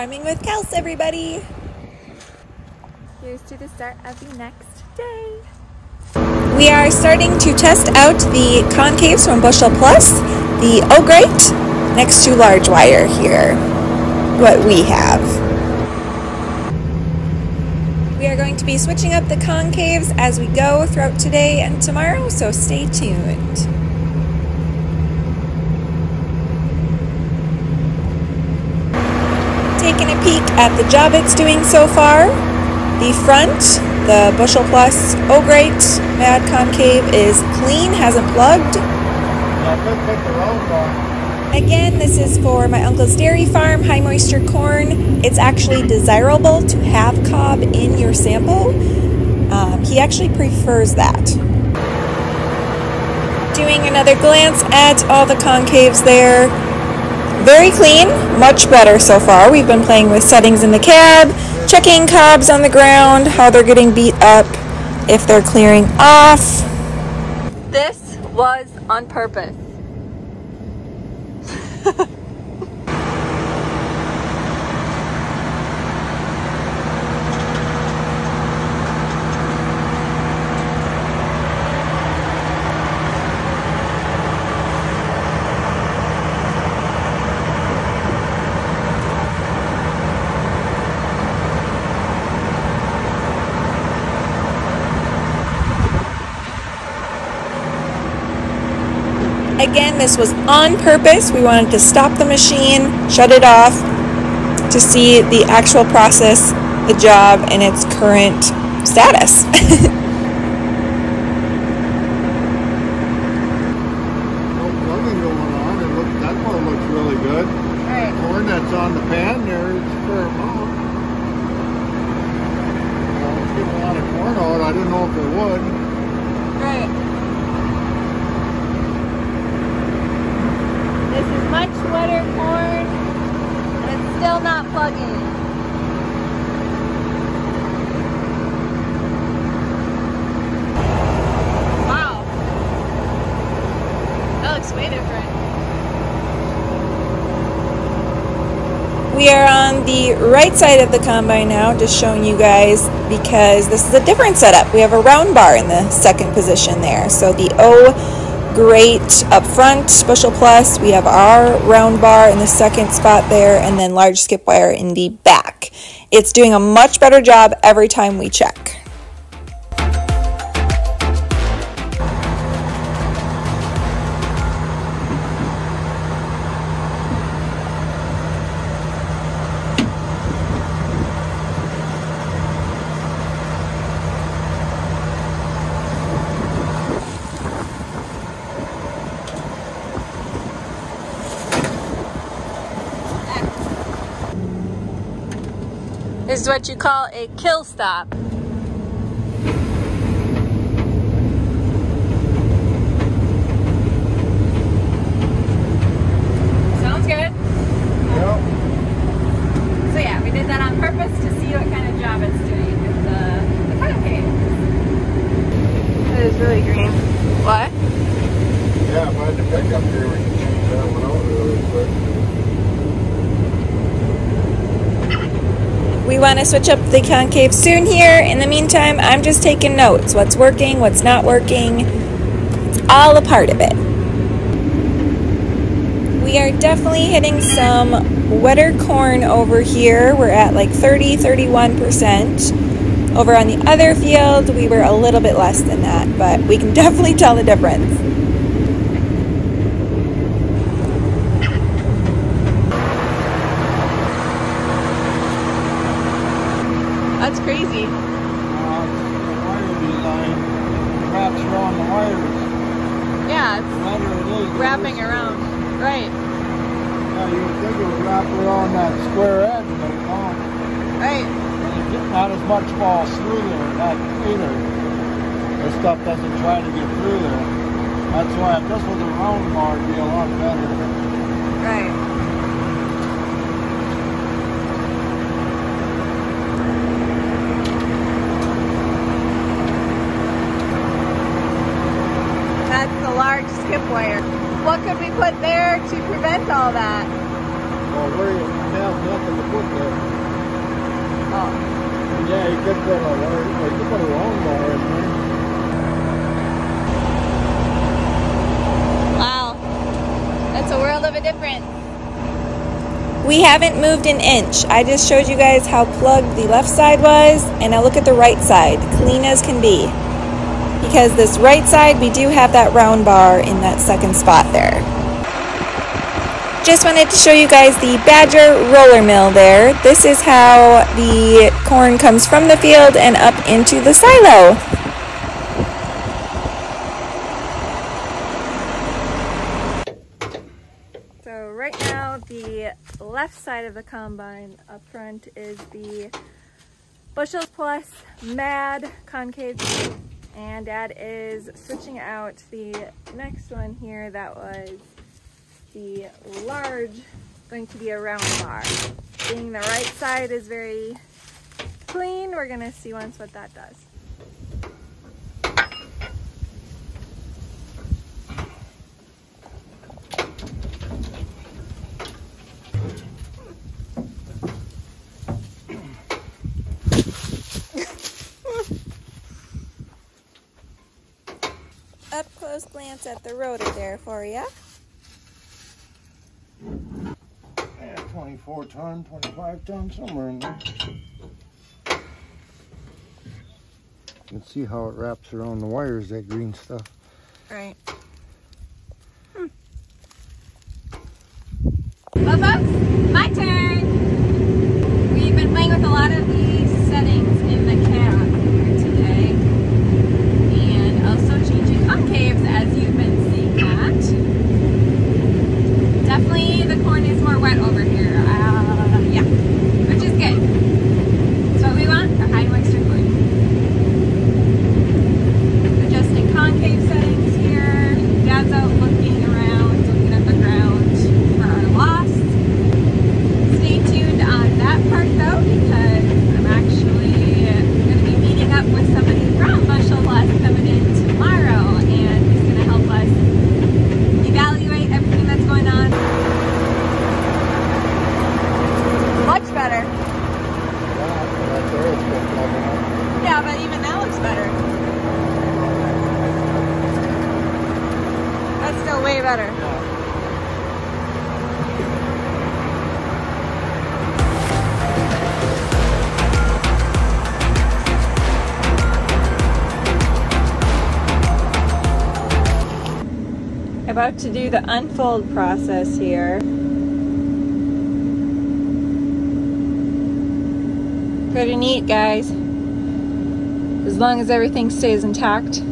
Farming with Kels, everybody! Here's to the start of the next day. We are starting to test out the concaves from Bushel Plus, the O-grate next to large wire here, what we have. We are going to be switching up the concaves as we go throughout today and tomorrow, so stay tuned. Taking a peek at the job it's doing so far. The front, the Bushel Plus O-grate mad concave is clean, hasn't plugged. Again, this is for my uncle's dairy farm, high moisture corn. It's actually desirable to have cob in your sample. He actually prefers that. Doing another glance at all the concaves there. Very clean, much better so far. We've been playing with settings in the cab, checking cobs on the ground, how they're getting beat up, if they're clearing off. This was on purpose. Again, this was on purpose. We wanted to stop the machine, shut it off, to see the actual process, the job, and its current status. No plugging going on. That one looks really good. Right. Corn that's on the pan there is a fair amount. It's getting a lot of corn out. I didn't know if it would. Right. This is much wetter corn, and it's still not plugging. Wow. That looks way different. We are on the right side of the combine now, just showing you guys, because this is a different setup. We have a round bar in the second position there. So the O-grate up front, Bushel Plus, we have our round bar in the second spot there, and then large skip wire in the back. It's doing a much better job every time we check. This is what you call a kill stop. Sounds good. Yep. So yeah, we did that on purpose to see what kind of job it's doing with the concave. It is really green. What? Yeah, if I had to pick up here, we can change that one out really quick. We want to switch up the concave soon here. In the meantime, I'm just taking notes. What's working, what's not working. It's all a part of it. We are definitely hitting some wetter corn over here. We're at like 30-31%. Over on the other field, we were a little bit less than that, but we can definitely tell the difference. That's crazy. The wire design wraps around the wires. Yeah, it's wrapping around. Right. Yeah, you would think it would wrap around that square edge, but no. Right. Not as much falls through there, not either. This stuff doesn't try to get through there. That's why if this was a round bar, it'd be a lot better. Right. That's the large skip wire. What could we put there to prevent all that? Well, where you have nothing to put there. Oh. Yeah, you could put a long bar in there. Wow. That's a world of a difference. We haven't moved an inch. I just showed you guys how plugged the left side was, and now look at the right side, clean as can be. Because this right side, we do have that round bar in that second spot there. Just wanted to show you guys the Badger roller mill there. This is how the corn comes from the field and up into the silo. So right now the left side of the combine up front is the Bushel Plus Mad Concave, and Dad is switching out the next one here that was the large, going to be a round bar. Being the right side is very clean, we're gonna see once what that does. Up close glance at the rotor there for you. Yeah, 24 ton, 25 ton, somewhere in there. You can see how it wraps around the wires, that green stuff. Right. Well folks, my turn! We've been playing with a lot of these settings in the cab here today. And also changing concaves as you've been seeing that. Definitely the corn is more wet over here. Yeah, which is good. That's what we want for high moisture corn. Adjusting concave settings here. Dad's out looking around, looking at the ground for our loss. Stay tuned on that part though, because I'm actually going to be meeting up with somebody from Bushel Plus coming in tomorrow, and he's going to help us evaluate everything that's going on. Much better. Yeah, but even that looks better. That's still way better. About to do the unfold process here. Pretty neat, guys. As long as everything stays intact.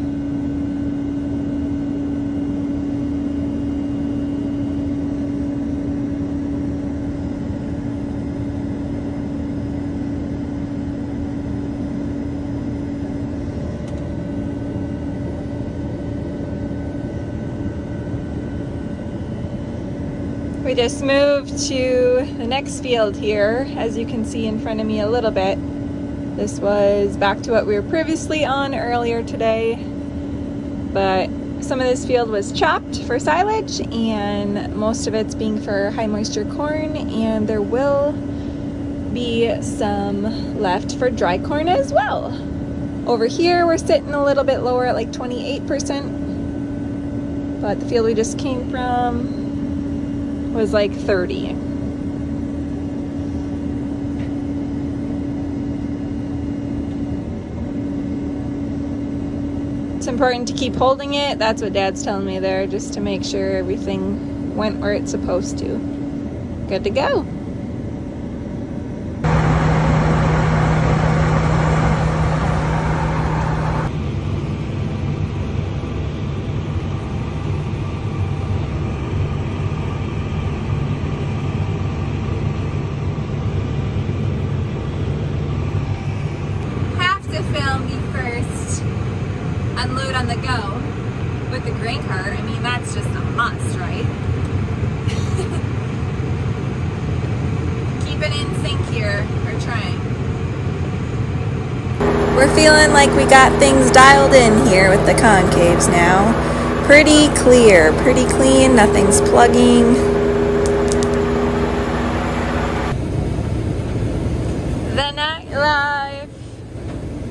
We just moved to the next field here, as you can see in front of me a little bit. This was back to what we were previously on earlier today, but some of this field was chopped for silage and most of it's being for high moisture corn, and there will be some left for dry corn as well. Over here we're sitting a little bit lower at like 28%, but the field we just came from was like 30. It's important to keep holding it. That's what Dad's telling me there, just to make sure everything went where it's supposed to. Good to go. Unload on the go with the grain cart. I mean, that's just a must, right? Keep it in sync here, or trying. We're feeling like we got things dialed in here with the concaves now. Pretty clear, pretty clean, nothing's plugging.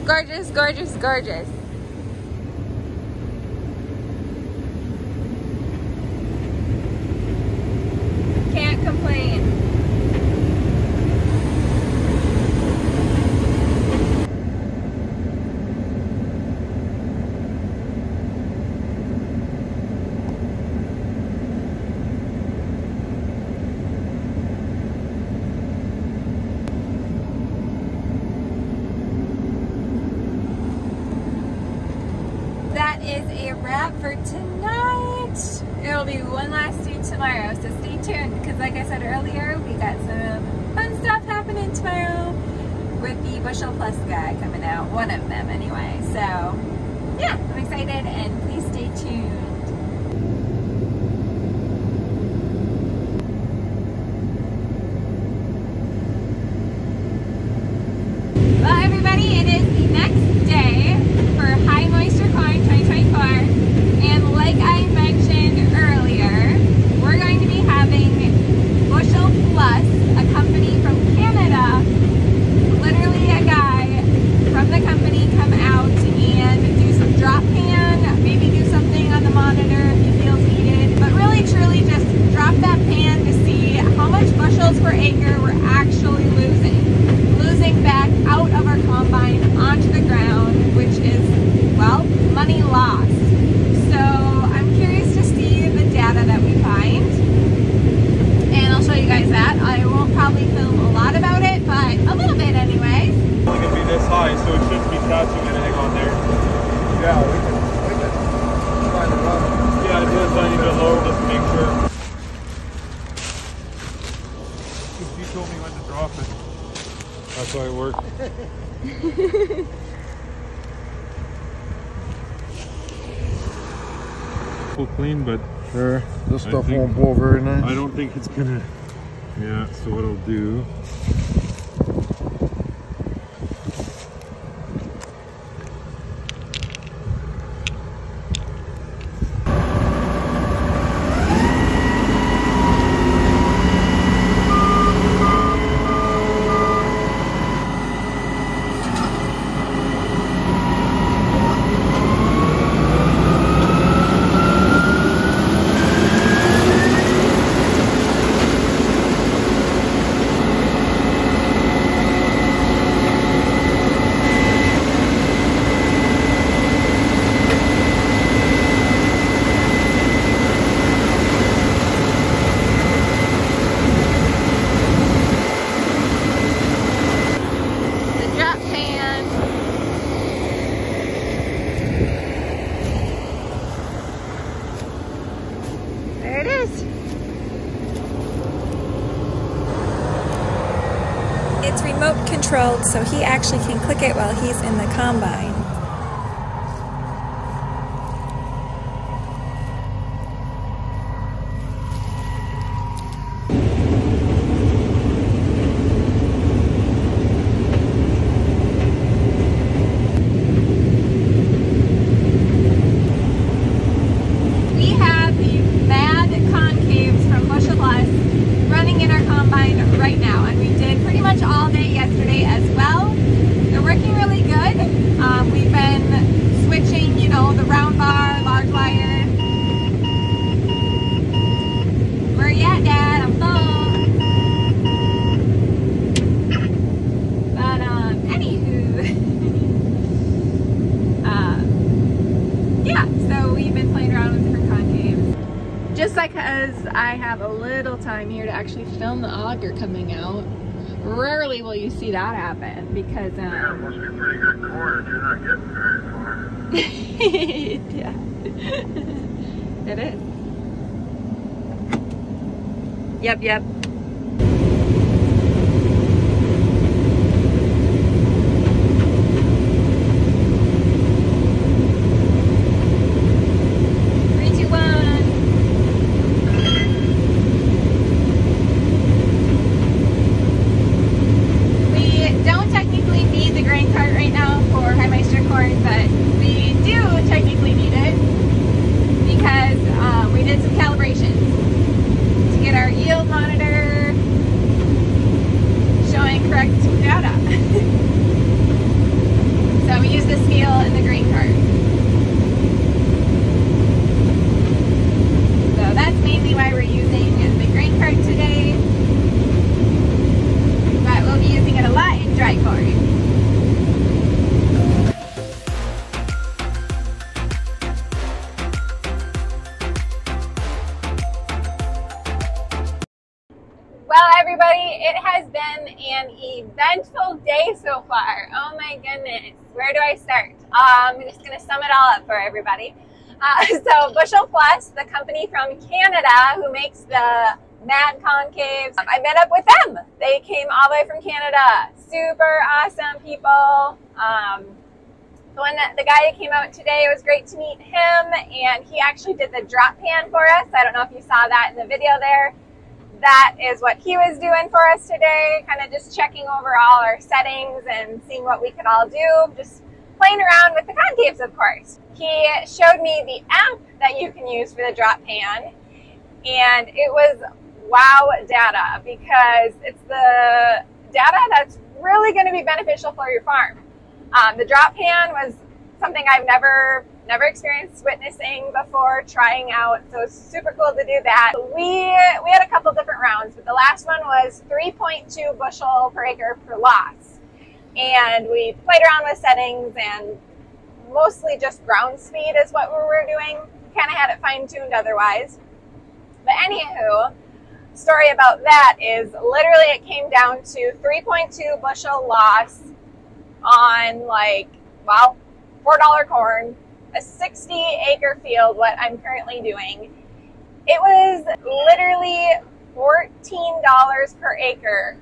Gorgeous, gorgeous, gorgeous. Can't complain. That is a wrap for tonight. It'll be one last do tomorrow, so stay tuned because like I said earlier, we got some fun stuff happening tomorrow with the Bushel Plus guy coming out, one of them anyway. So yeah, I'm excited and please stay tuned. Well everybody, it is the next day for High Moisture Corn 2024, and like I mentioned earlier, we're going to be having Bushel Plus, a company from Canada, literally a guy from the company come out and do some drop pan, maybe do something on the monitor if he feels needed, but really truly just drop that pan to see how much bushels per acre we're actually losing back out of our combine onto the ground, which is, well, money lost. So I'm curious to see the data that we find, and I'll show you guys that. I won't probably film a lot about it, but a little bit anyways. It's only going to be this high, so it shouldn't be catching anything on there. Yeah, we can find it up. Yeah, do a tiny bit lower just to make sure. You told me when to drop it. That's how it works. Full clean, but Sure, this stuff won't blow very nice. I don't think it's gonna. Yeah, so what I'll do. It's remote controlled, so he actually can click it while he's in the combine. We have the mad concaves from Bushel Plus running in our combine right now, and we did pretty much all day yesterday as well. They're working really good. We've been switching, you know, the round bar, large wire. Where you at, Dad? I'm full. But anywho, yeah. So we've been playing around with different concaves. Just because I have a little time here to actually film the auger coming out. Rarely will you see that happen because Yeah, it must be pretty good corn if you're not getting very far. yeah, it is. Yep. But we do technically need it because we did some calibrations to get our yield monitor showing correct data. So we feel in the grain cart. So that's mainly why we're using the grain cart today. But we'll be using it a lot in dry corn. Well, everybody, it has been an eventful day so far. Oh my goodness, where do I start? I'm just going to sum it all up for everybody. So Bushel Plus, the company from Canada who makes the Mad Concaves, I met up with them. They came all the way from Canada. Super awesome people. The guy that came out today, it was great to meet him, and he actually did the drop pan for us. I don't know if you saw that in the video there. That is what he was doing for us today, kind of just checking over all our settings and seeing what we could all do, just playing around with the concaves, of course. He showed me the app that you can use for the drop pan, and it was wow data, because it's the data that's really going to be beneficial for your farm. The drop pan was something I've never experienced witnessing before, trying out, so it's super cool to do that. We had a couple different rounds, but the last one was 3.2 bushel per acre per loss, and we played around with settings, and mostly just ground speed is what we were doing. Kind of had it fine-tuned otherwise. But anywho, story about that is literally it came down to 3.2 bushel loss on $4 corn, a 60-acre field, what I'm currently doing. It was literally $14 per acre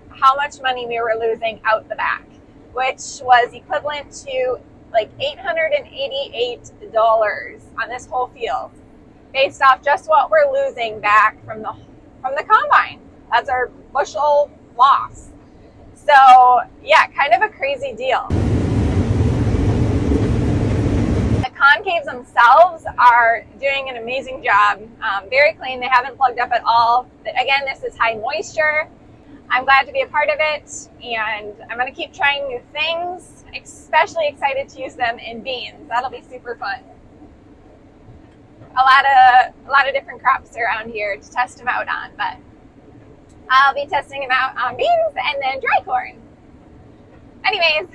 how much money we were losing out the back, which was equivalent to like $888 on this whole field, based off just what we're losing back from the combine. That's our bushel loss. So yeah, kind of a crazy deal. Concaves themselves are doing an amazing job. Very clean. They haven't plugged up at all. But again, this is high moisture. I'm glad to be a part of it, and I'm going to keep trying new things. Especially excited to use them in beans. That'll be super fun. A lot of different crops around here to test them out on, but I'll be testing them out on beans and then dry corn. Anyways,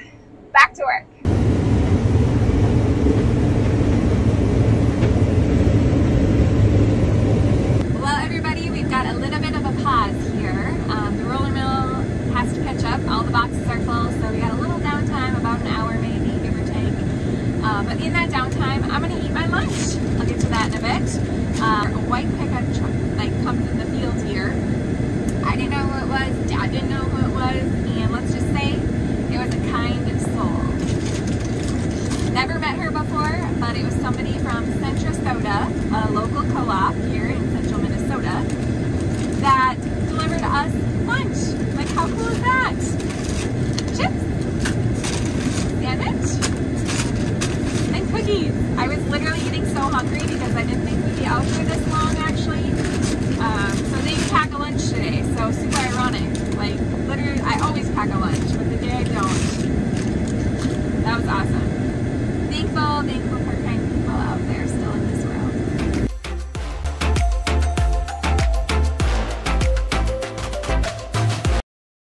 back to work. Got a little bit of a pause here. The roller mill has to catch up. All the boxes are full, so we got a little downtime, about an hour maybe, give or take. But in that downtime, I'm going to eat my lunch. I'll get to that in a bit. A white pickup truck comes in the field here. I didn't know who it was. Dad didn't know who it was, and let's just say it was a kind soul. Never met her before, but it was somebody from Centra-Soda, a local co-op here in central Minnesota, that delivered us lunch. Like, how cool is that? Chips, sandwich, and cookies. I was literally getting so hungry because I didn't